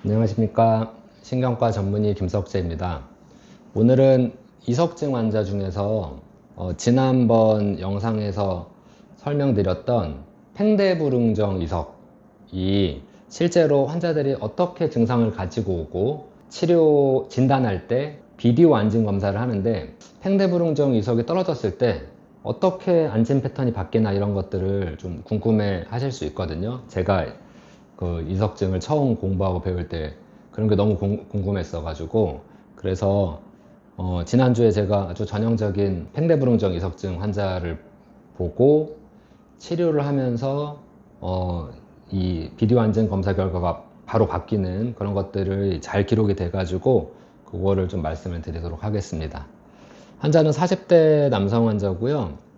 안녕하십니까. 신경과 전문의 김석재입니다. 오늘은 이석증 환자 중에서 지난번 영상에서 설명드렸던 팽대부릉정 이석이 실제로 환자들이 어떻게 증상을 가지고 오고 치료 진단할 때 비디오 안진 검사를 하는데 팽대부릉정 이석이 떨어졌을 때 어떻게 안진 패턴이 바뀌나 이런 것들을 좀 궁금해 하실 수 있거든요. 제가 그 이석증을 처음 공부하고 배울 때 그런 게 너무 궁금했어 가지고, 그래서 지난주에 제가 아주 전형적인 팽대부릉정 이석증 환자를 보고 치료를 하면서 이 비디오 안진 검사 결과가 바로 바뀌는 그런 것들을 잘 기록이 돼 가지고 그거를 좀 말씀을 드리도록 하겠습니다. 환자는 40대 남성 환자고요.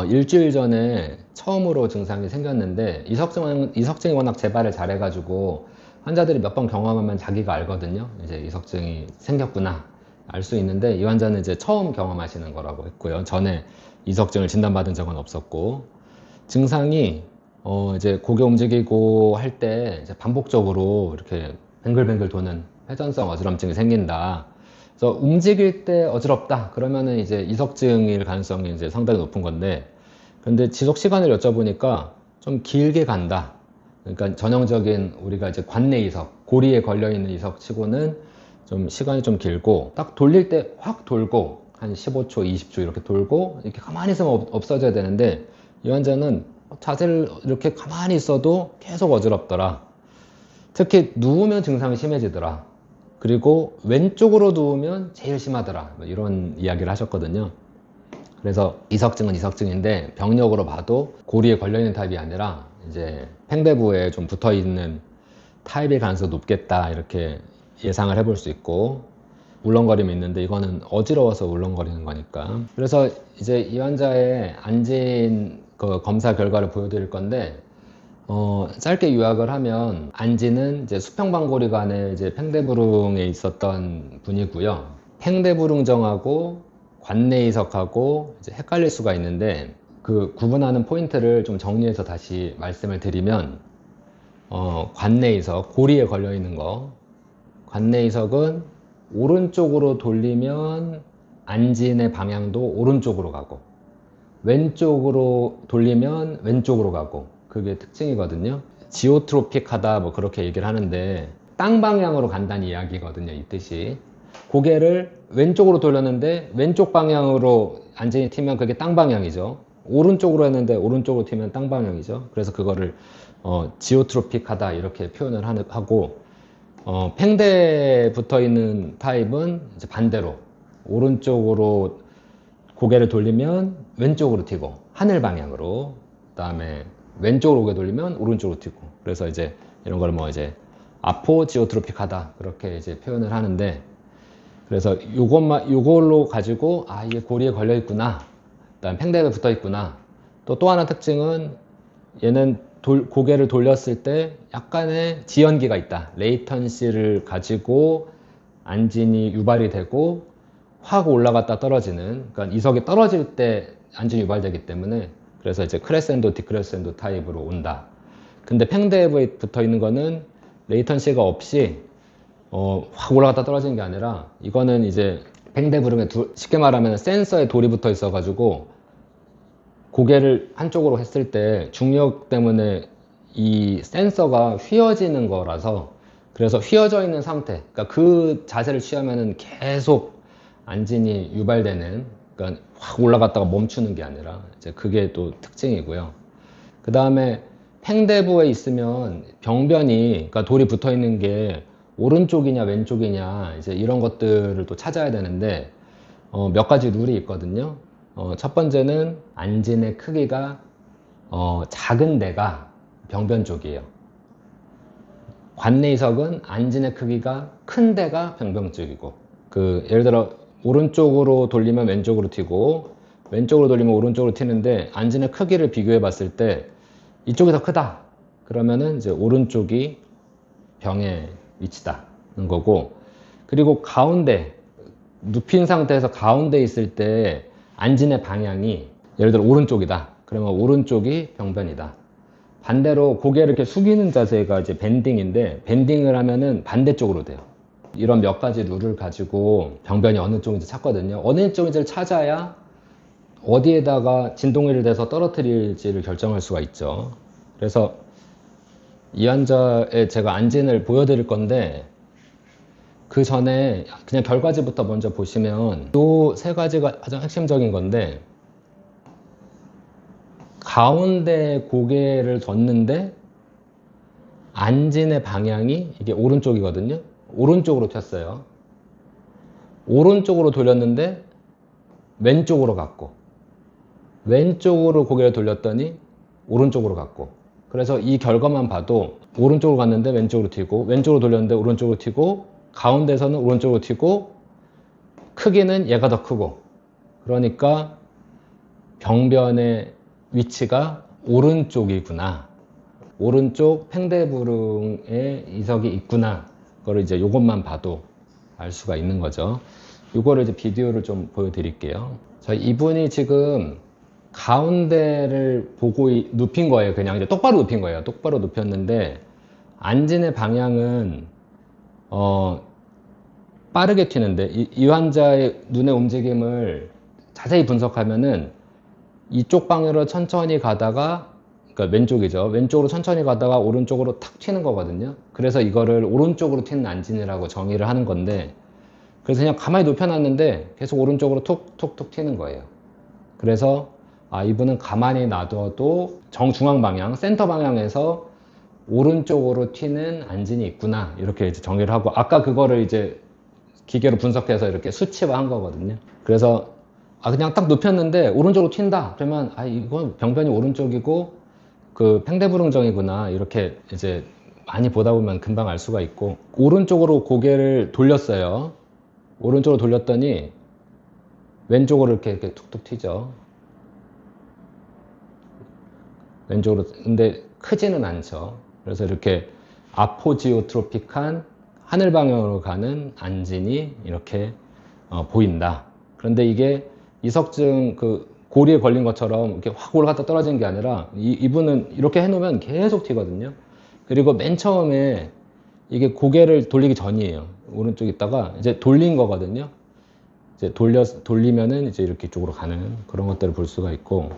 일주일 전에 처음으로 증상이 생겼는데 이석증이 워낙 재발을 잘해가지고 환자들이 몇 번 경험하면 자기가 알거든요. 이제 이석증이 생겼구나 알 수 있는데, 이 환자는 이제 처음 경험하시는 거라고 했고요. 전에 이석증을 진단받은 적은 없었고, 증상이 이제 고개 움직이고 할 때 이제 반복적으로 이렇게 뱅글뱅글 도는 회전성 어지럼증이 생긴다. 그래서 움직일 때 어지럽다 그러면은 이제 이석증일 가능성이 이제 상당히 높은 건데, 근데 지속 시간을 여쭤보니까 좀 길게 간다. 그러니까 전형적인 우리가 이제 관내 이석, 고리에 걸려 있는 이석 치고는 좀 시간이 좀 길고, 딱 돌릴 때 확 돌고 한 15초, 20초 이렇게 돌고 이렇게 가만히 있으면 없어져야 되는데, 이 환자는 자세를 이렇게 가만히 있어도 계속 어지럽더라. 특히 누우면 증상이 심해지더라. 그리고 왼쪽으로 누우면 제일 심하더라. 이런 이야기를 하셨거든요. 그래서 이석증은 이석증인데 병력으로 봐도 고리에 걸려있는 타입이 아니라 이제 팽대부에 좀 붙어있는 타입일 가능성이 높겠다, 이렇게 예상을 해볼 수 있고, 울렁거림이 있는데 이거는 어지러워서 울렁거리는 거니까. 그래서 이제 이 환자의 안진 그 검사 결과를 보여드릴 건데, 짧게 요약을 하면 안지는 이제 수평방고리관에 이제 팽대부릉에 있었던 분이고요. 팽대부릉정하고 관내이석하고 이제 헷갈릴 수가 있는데, 그 구분하는 포인트를 좀 정리해서 다시 말씀을 드리면, 관내이석, 고리에 걸려 있는 거, 관내이석은 오른쪽으로 돌리면 안진의 방향도 오른쪽으로 가고, 왼쪽으로 돌리면 왼쪽으로 가고, 그게 특징이거든요. 지오트로픽하다 뭐 그렇게 얘기를 하는데, 땅 방향으로 간다는 이야기거든요, 이 뜻이. 고개를 왼쪽으로 돌렸는데 왼쪽 방향으로 안진이 튀면 그게 땅 방향이죠. 오른쪽으로 했는데 오른쪽으로 튀면 땅 방향이죠. 그래서 그거를 지오트로픽하다 이렇게 표현을 하고, 팽대에 붙어 있는 타입은 이제 반대로 오른쪽으로 고개를 돌리면 왼쪽으로 튀고 하늘 방향으로, 그 다음에 왼쪽으로 고개 돌리면 오른쪽으로 튀고, 그래서 이제 이런 걸 뭐 이제 아포지오트로픽하다 그렇게 이제 표현을 하는데, 그래서 요걸로 가지고 이게 고리에 걸려 있구나, 그다음 팽대에 붙어 있구나. 또 하나 특징은 얘는 고개를 돌렸을 때 약간의 지연기가 있다. 레이턴시를 가지고 안진이 유발이 되고 확 올라갔다 떨어지는, 그러니까 이석이 떨어질 때 안진이 유발되기 때문에, 그래서 이제 크레센도 디크레센도 타입으로 온다. 근데 팽대에 붙어 있는 거는 레이턴시가 없이 확 올라갔다 떨어지는 게 아니라, 이거는 이제 팽대부릉에 쉽게 말하면 센서에 돌이 붙어 있어 가지고 고개를 한쪽으로 했을 때 중력 때문에 이 센서가 휘어지는 거라서, 그래서 휘어져 있는 상태, 그러니까 그 자세를 취하면은 계속 안진이 유발되는, 그러니까 확 올라갔다가 멈추는 게 아니라 이제 그게 또 특징이고요. 그 다음에 팽대부에 있으면 병변이, 그러니까 돌이 붙어 있는 게 오른쪽이냐 왼쪽이냐 이제 이런 것들을 또 찾아야 되는데, 몇 가지 룰이 있거든요. 첫 번째는 안진의 크기가 작은 데가 병변 쪽이에요. 관내이석은 안진의 크기가 큰 데가 병변 쪽이고, 그 예를 들어 오른쪽으로 돌리면 왼쪽으로 튀고 왼쪽으로 돌리면 오른쪽으로 튀는데, 안진의 크기를 비교해 봤을 때 이쪽이 더 크다 그러면은 이제 오른쪽이 병의 위치다는 거고, 그리고 가운데 눕힌 상태에서 가운데 있을 때 안진의 방향이 예를 들어 오른쪽이다 그러면 오른쪽이 병변이다. 반대로 고개를 이렇게 숙이는 자세가 이제 밴딩인데, 밴딩을 하면은 반대쪽으로 돼요. 이런 몇 가지 룰을 가지고 병변이 어느 쪽인지 찾거든요. 어느 쪽인지를 찾아야 어디에다가 진동기를 대서 떨어뜨릴지를 결정할 수가 있죠. 그래서 이 환자의 제가 안진을 보여드릴 건데, 그 전에 그냥 결과지부터 먼저 보시면 이 세 가지가 가장 핵심적인 건데, 가운데 고개를 뒀는데 안진의 방향이 이게 오른쪽이거든요. 오른쪽으로 튀었어요. 오른쪽으로 돌렸는데 왼쪽으로 갔고, 왼쪽으로 고개를 돌렸더니 오른쪽으로 갔고, 그래서 이 결과만 봐도 오른쪽으로 갔는데 왼쪽으로 튀고, 왼쪽으로 돌렸는데 오른쪽으로 튀고, 가운데서는 오른쪽으로 튀고, 크기는 얘가 더 크고, 그러니까 병변의 위치가 오른쪽이구나, 오른쪽 팽대부릉에 이석이 있구나, 그걸 이제 요것만 봐도 알 수가 있는 거죠. 요거를 이제 비디오를 좀 보여드릴게요. 자, 이분이 지금 가운데를 보고 눕힌 거예요. 그냥 이제 똑바로 눕힌 거예요. 똑바로 눕혔는데 안진의 방향은 빠르게 튀는데, 이 환자의 눈의 움직임을 자세히 분석하면은 이쪽 방향으로 천천히 가다가, 그러니까 왼쪽이죠. 왼쪽으로 천천히 가다가 오른쪽으로 탁 튀는 거거든요. 그래서 이거를 오른쪽으로 튀는 안진이라고 정의를 하는 건데, 그래서 그냥 가만히 눕혀놨는데 계속 오른쪽으로 툭툭툭 튀는 거예요. 그래서 이분은 가만히 놔둬도 정중앙 방향, 센터 방향에서 오른쪽으로 튀는 안진이 있구나, 이렇게 이제 정의를 하고, 아까 그거를 이제 기계로 분석해서 이렇게 수치화한 거거든요. 그래서 그냥 딱 눕혔는데 오른쪽으로 튄다, 그러면 이건 병변이 오른쪽이고 그 팽대부릉정이구나, 이렇게 이제 많이 보다 보면 금방 알 수가 있고, 오른쪽으로 고개를 돌렸어요. 오른쪽으로 돌렸더니 왼쪽으로 이렇게 툭툭 튀죠. 왼쪽으로. 근데 크지는 않죠. 그래서 이렇게 아포지오트로픽한 하늘 방향으로 가는 안진이 이렇게 보인다. 그런데 이게 이석증 그 고리에 걸린 것처럼 이렇게 확 올라갔다 떨어진 게 아니라, 이분은 이렇게 해놓으면 계속 튀거든요. 그리고 맨 처음에 이게 고개를 돌리기 전이에요. 오른쪽에 있다가 이제 돌린 거거든요. 이제 돌리면은 이제 이렇게 쪽으로 가는 그런 것들을 볼 수가 있고,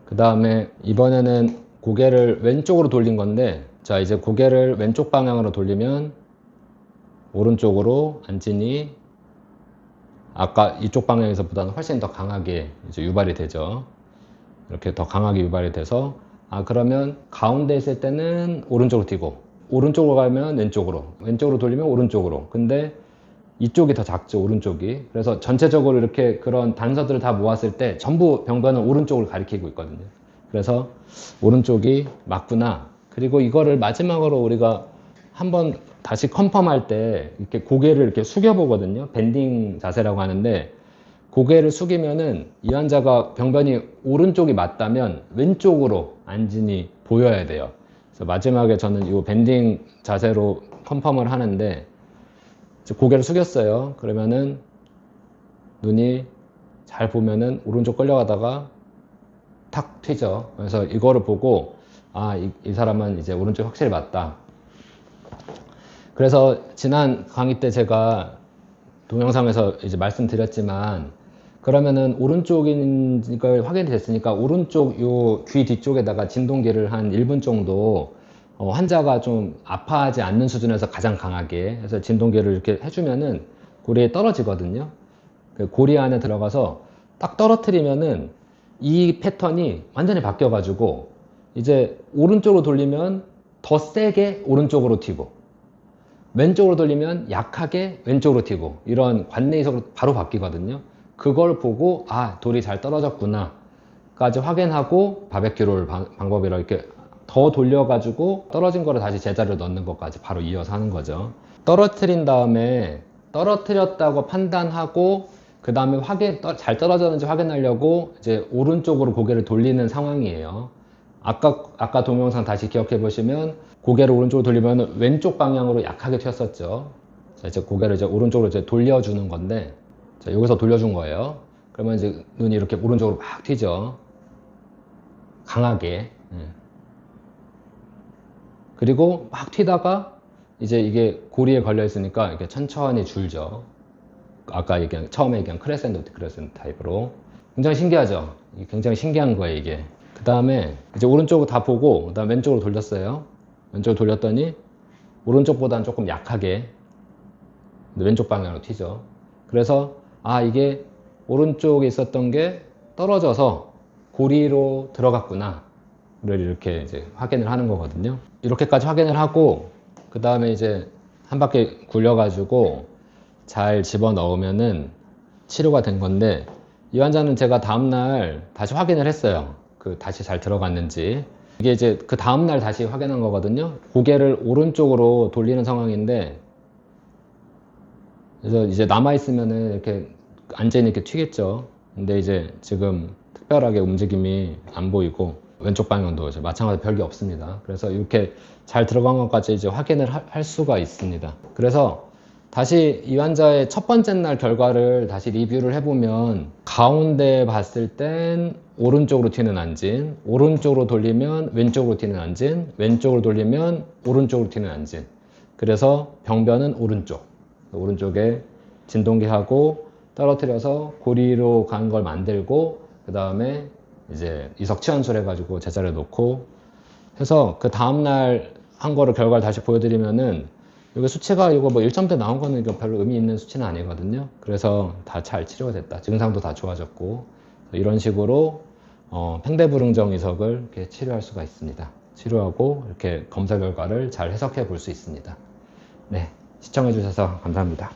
그 다음에 이번에는 고개를 왼쪽으로 돌린 건데, 자, 이제 고개를 왼쪽 방향으로 돌리면 오른쪽으로 안진이 아까 이쪽 방향에서보다는 훨씬 더 강하게 이제 유발이 되죠. 이렇게 더 강하게 유발이 돼서, 그러면 가운데 있을 때는 오른쪽으로 튀고, 오른쪽으로 가면 왼쪽으로 돌리면 오른쪽으로. 근데 이쪽이 더 작죠, 오른쪽이. 그래서 전체적으로 이렇게 그런 단서들을 다 모았을 때 전부 병변은 오른쪽을 가리키고 있거든요. 그래서 오른쪽이 맞구나. 그리고 이거를 마지막으로 우리가 한번 다시 컨펌할 때 이렇게 고개를 이렇게 숙여 보거든요. 밴딩 자세라고 하는데, 고개를 숙이면은 이 환자가 병변이 오른쪽이 맞다면 왼쪽으로 안진이 보여야 돼요. 그래서 마지막에 저는 이 밴딩 자세로 컨펌을 하는데, 고개를 숙였어요. 그러면은 눈이 잘 보면은 오른쪽 끌려가다가 탁 튀죠. 그래서 이거를 보고 이 사람은 이제 오른쪽 확실히 맞다. 그래서 지난 강의 때 제가 동영상에서 이제 말씀드렸지만, 그러면은 오른쪽인 걸 확인이 됐으니까 오른쪽 요 귀 뒤쪽에다가 진동기를 한 1분 정도 환자가 좀 아파하지 않는 수준에서 가장 강하게 해서 진동기를 이렇게 해주면은 고리에 떨어지거든요. 그 고리 안에 들어가서 딱 떨어뜨리면은 이 패턴이 완전히 바뀌어가지고 이제 오른쪽으로 돌리면 더 세게 오른쪽으로 튀고, 왼쪽으로 돌리면 약하게 왼쪽으로 튀고, 이런 관내 이석으로 바로 바뀌거든요. 그걸 보고 돌이 잘 떨어졌구나 까지 확인하고, 바베큐롤 방법이라 이렇게 더 돌려가지고 떨어진 거를 다시 제자리로 넣는 것까지 바로 이어서 하는 거죠. 떨어뜨린 다음에 떨어뜨렸다고 판단하고, 그 다음에 잘 떨어졌는지 확인하려고 이제 오른쪽으로 고개를 돌리는 상황이에요. 아까 동영상 다시 기억해 보시면 고개를 오른쪽으로 돌리면 왼쪽 방향으로 약하게 튀었었죠. 자, 이제 고개를 이제 오른쪽으로 이제 돌려주는 건데, 자, 여기서 돌려준 거예요. 그러면 이제 눈이 이렇게 오른쪽으로 막 튀죠. 강하게. 그리고 막 튀다가 이제 이게 고리에 걸려 있으니까 이렇게 천천히 줄죠. 아까 처음에 얘기한 크레센도 타입으로. 굉장히 신기하죠? 굉장히 신기한 거예요, 이게. 그 다음에 이제 오른쪽을 다 보고, 그 다음 왼쪽으로 돌렸어요. 왼쪽으로 돌렸더니, 오른쪽보다는 조금 약하게, 왼쪽 방향으로 튀죠. 그래서, 이게 오른쪽에 있었던 게 떨어져서 고리로 들어갔구나. 를 이렇게 이제 확인을 하는 거거든요. 이렇게까지 확인을 하고, 그 다음에 이제 한 바퀴 굴려가지고 잘 집어 넣으면은 치료가 된 건데, 이 환자는 제가 다음날 다시 확인을 했어요. 다시 잘 들어갔는지. 이게 이제 그 다음날 다시 확인한 거거든요. 고개를 오른쪽으로 돌리는 상황인데, 그래서 이제 남아있으면은 이렇게 완전히 이렇게 튀겠죠. 근데 이제 지금 특별하게 움직임이 안 보이고, 왼쪽 방향도 마찬가지로 별게 없습니다. 그래서 이렇게 잘 들어간 것까지 이제 확인을 할 수가 있습니다. 그래서 다시 이 환자의 첫 번째 날 결과를 다시 리뷰를 해보면, 가운데 봤을 땐 오른쪽으로 튀는 안진, 오른쪽으로 돌리면 왼쪽으로 튀는 안진, 왼쪽으로 돌리면 오른쪽으로 튀는 안진. 그래서 병변은 오른쪽에 진동기하고 떨어뜨려서 고리로 간 걸 만들고, 그 다음에 이제 이석 치환술 해가지고 제자리에 놓고 해서, 그 다음날 한 거를 결과를 다시 보여드리면은, 여기 수치가 이거 뭐 1점대 나온 거는 이거 별로 의미 있는 수치는 아니거든요. 그래서 다 잘 치료가 됐다. 증상도 다 좋아졌고, 이런 식으로 팽대불응정 이석을 이렇게 치료할 수가 있습니다. 치료하고 이렇게 검사 결과를 잘 해석해 볼 수 있습니다. 네, 시청해 주셔서 감사합니다.